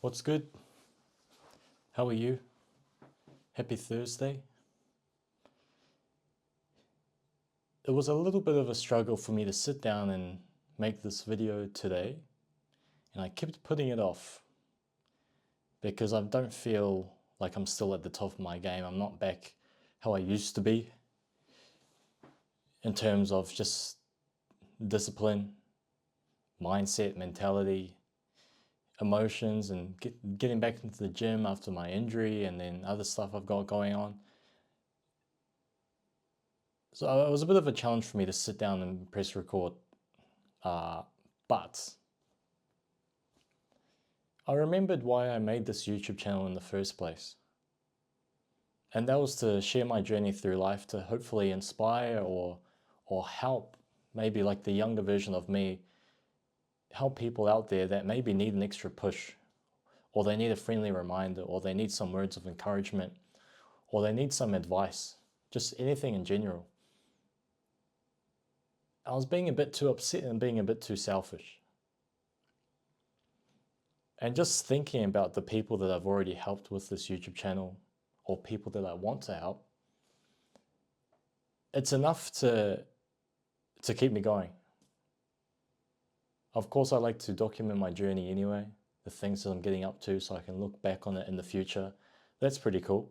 What's good? How are you? Happy Thursday. It was a little bit of a struggle for me to sit down and make this video today, and I kept putting it off because I don't feel like I'm still at the top of my game. I'm not back how I used to be in terms of just discipline, mindset, mentality, emotions, and getting back into the gym after my injury and then other stuff I've got going on. So it was a bit of a challenge for me to sit down and press record. But I remembered why I made this YouTube channel in the first place. And that was to share my journey through life, to hopefully inspire or help, maybe like the younger version of me, help people out there that maybe need an extra push, or they need a friendly reminder, or they need some words of encouragement, or they need some advice, just anything in general. I was being a bit too upset and being a bit too selfish. And just thinking about the people that I've already helped with this YouTube channel, or people that I want to help, it's enough to keep me going. Of course, I like to document my journey anyway, the things that I'm getting up to, so I can look back on it in the future. That's pretty cool.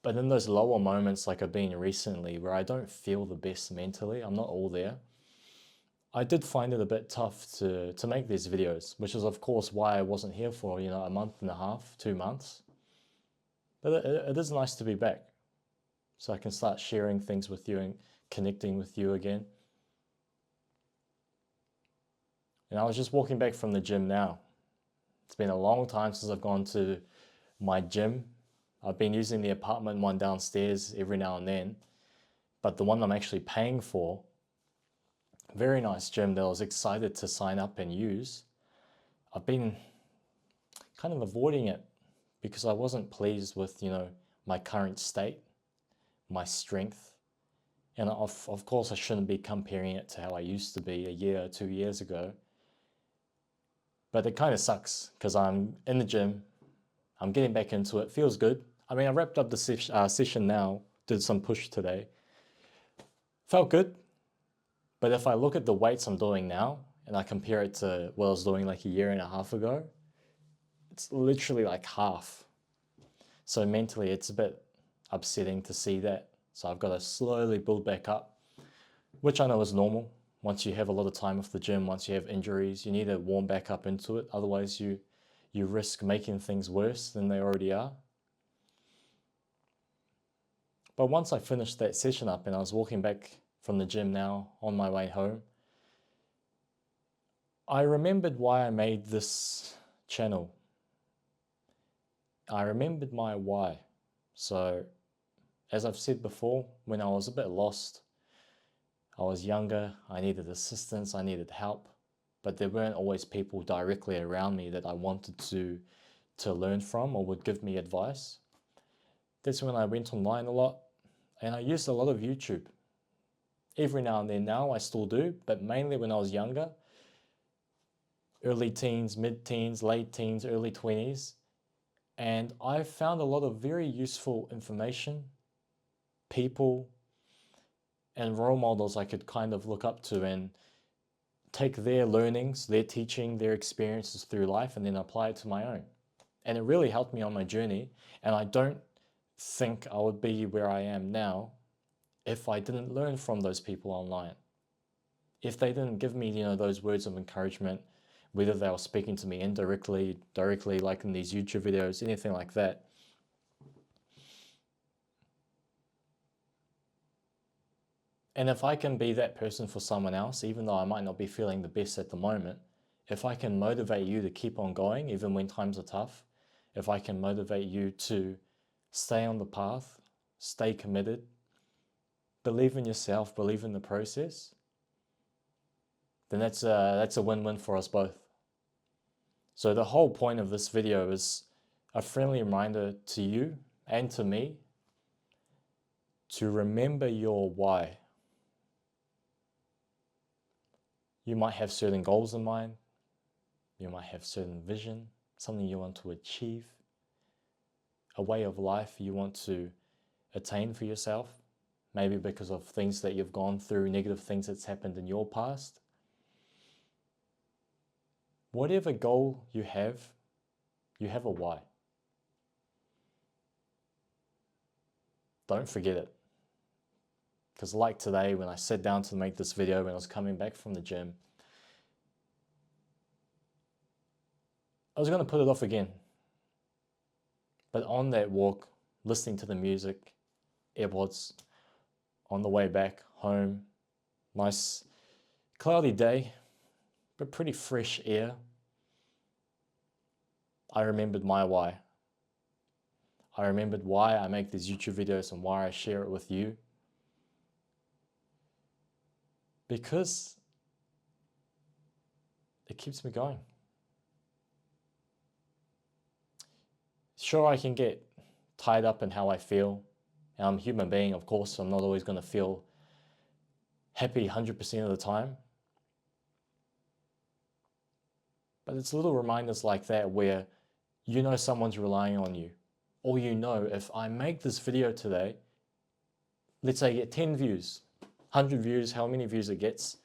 But in those lower moments like I've been recently, where I don't feel the best mentally, I'm not all there, I did find it a bit tough to make these videos, which is of course why I wasn't here for, a month and a half, 2 months. But it is nice to be back, so I can start sharing things with you and connecting with you again. And I was just walking back from the gym now. It's been a long time since I've gone to my gym. I've been using the apartment one downstairs every now and then, but the one I'm actually paying for, very nice gym that I was excited to sign up and use, I've been kind of avoiding it because I wasn't pleased with, my current state, my strength. And of course I shouldn't be comparing it to how I used to be a year or 2 years ago. But it kind of sucks because I'm in the gym, I'm getting back into it, feels good. I mean, I wrapped up the session now, did some push today. Felt good. But if I look at the weights I'm doing now and I compare it to what I was doing like a year and a half ago, it's literally like half. So mentally it's a bit upsetting to see that. So I've got to slowly build back up, which I know is normal. Once you have a lot of time off the gym, once you have injuries, you need to warm back up into it. Otherwise you risk making things worse than they already are. But once I finished that session up and I was walking back from the gym now on my way home, I remembered why I made this channel. I remembered my why. So, as I've said before, when I was a bit lost, I was younger, I needed assistance, I needed help, but there weren't always people directly around me that I wanted to learn from or would give me advice. That's when I went online a lot, and I used a lot of YouTube. Every now and then now I still do, but mainly when I was younger, early teens, mid-teens, late teens, early 20s. And I found a lot of very useful information, people, and role models I could kind of look up to and take their learnings, their teaching, their experiences through life and then apply it to my own. And it really helped me on my journey. And I don't think I would be where I am now if I didn't learn from those people online. If they didn't give me, those words of encouragement, whether they were speaking to me indirectly, directly, like in these YouTube videos, anything like that. And if I can be that person for someone else, even though I might not be feeling the best at the moment, if I can motivate you to keep on going, even when times are tough, if I can motivate you to stay on the path, stay committed, believe in yourself, believe in the process, then that's a win-win for us both. So the whole point of this video is a friendly reminder to you and to me to remember your why. You might have certain goals in mind. You might have certain vision, something you want to achieve, a way of life you want to attain for yourself, maybe because of things that you've gone through, negative things that's happened in your past. Whatever goal you have a why. Don't forget it. Because like today, when I sat down to make this video, when I was coming back from the gym, I was going to put it off again. But on that walk, listening to the music, AirPods, on the way back home, nice cloudy day, but pretty fresh air, I remembered my why. I remembered why I make these YouTube videos and why I share it with you. Because it keeps me going. Sure, I can get tied up in how I feel. I'm a human being, of course, so I'm not always going to feel happy 100% of the time. But it's little reminders like that where you know someone's relying on you. Or you know, if I make this video today, let's say I get 10 views, 100 views, how many views it gets,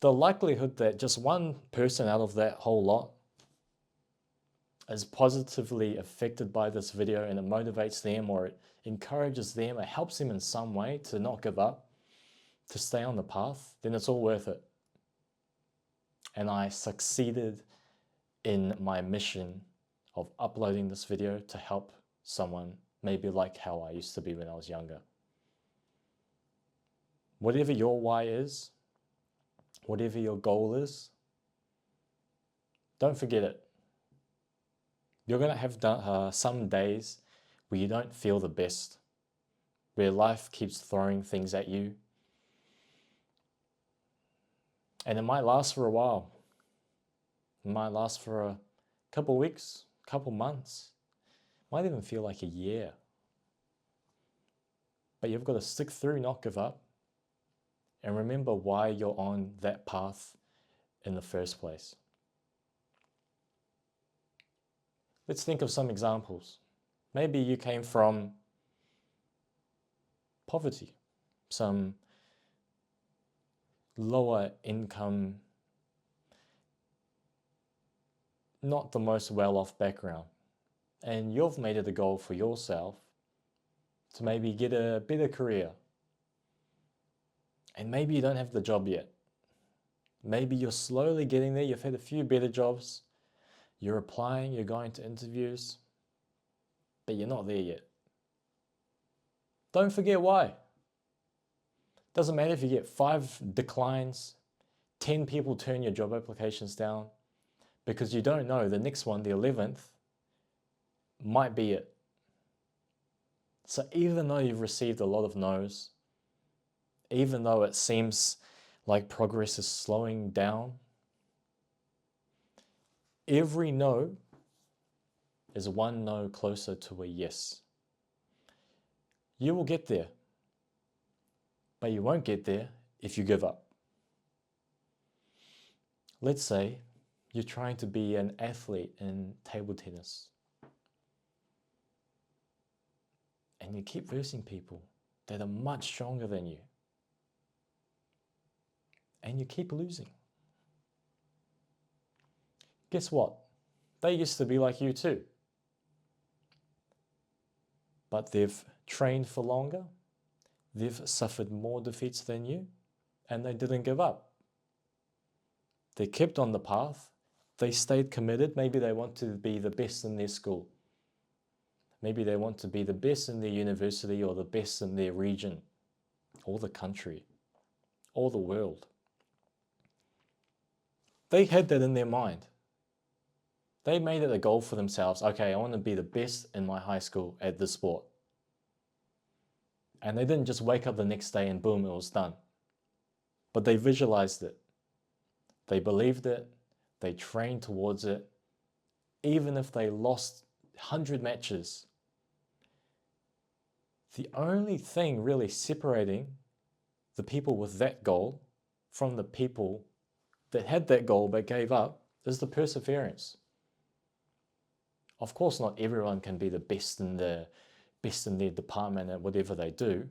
the likelihood that just one person out of that whole lot is positively affected by this video and it motivates them or it encourages them, it helps them in some way to not give up, to stay on the path, then it's all worth it. And I succeeded in my mission of uploading this video to help someone, maybe like how I used to be when I was younger. Whatever your why is, whatever your goal is, don't forget it. You're going to have some days where you don't feel the best, where life keeps throwing things at you. And it might last for a while. It might last for a couple weeks, couple months. It might even feel like a year. But you've got to stick through, not give up. And remember why you're on that path in the first place. Let's think of some examples. Maybe you came from poverty, some lower income, not the most well-off background, and you've made it a goal for yourself to maybe get a better career. And maybe you don't have the job yet. Maybe you're slowly getting there, you've had a few better jobs, you're applying, you're going to interviews, but you're not there yet. Don't forget why. Doesn't matter if you get 5 declines, 10 people turn your job applications down, because you don't know the next one, the 11th, might be it. So even though you've received a lot of no's, even though it seems like progress is slowing down, every no is one no closer to a yes. You will get there, but you won't get there if you give up. Let's say you're trying to be an athlete in table tennis, and you keep versing people that are much stronger than you, and you keep losing. Guess what? They used to be like you too. But they've trained for longer, they've suffered more defeats than you, and they didn't give up. They kept on the path, they stayed committed. Maybe they want to be the best in their school. Maybe they want to be the best in their university or the best in their region, or the country, or the world. They had that in their mind. They made it a goal for themselves. Okay, I want to be the best in my high school at this sport. And they didn't just wake up the next day and boom, it was done. But they visualized it. They believed it. They trained towards it. Even if they lost 100 matches. The only thing really separating the people with that goal from the people that had that goal but gave up is the perseverance. Of course, not everyone can be the best in their department at whatever they do.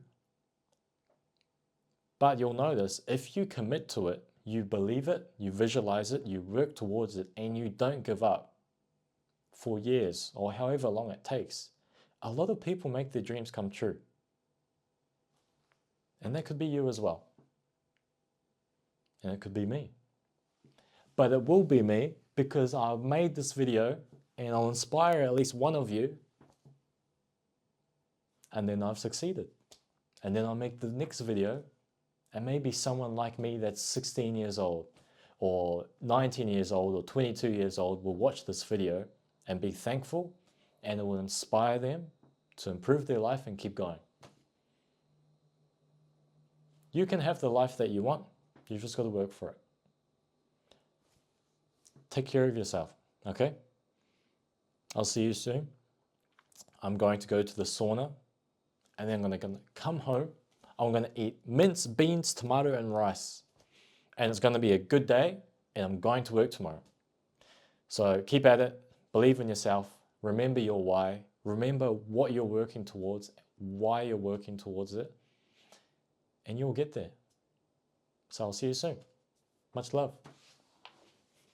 But you'll notice if you commit to it, you believe it, you visualize it, you work towards it, and you don't give up for years or however long it takes, a lot of people make their dreams come true. And that could be you as well. And it could be me. But it will be me because I've made this video and I'll inspire at least one of you, and then I've succeeded. And then I'll make the next video, and maybe someone like me that's 16 years old or 19 years old or 22 years old will watch this video and be thankful, and it will inspire them to improve their life and keep going. You can have the life that you want. You've just got to work for it. Take care of yourself, okay? I'll see you soon. I'm going to go to the sauna, and then I'm going to come home. I'm going to eat minced beans, tomato, and rice. And it's going to be a good day, and I'm going to work tomorrow. So keep at it. Believe in yourself. Remember your why. Remember what you're working towards, why you're working towards it, and you'll get there. So I'll see you soon. Much love.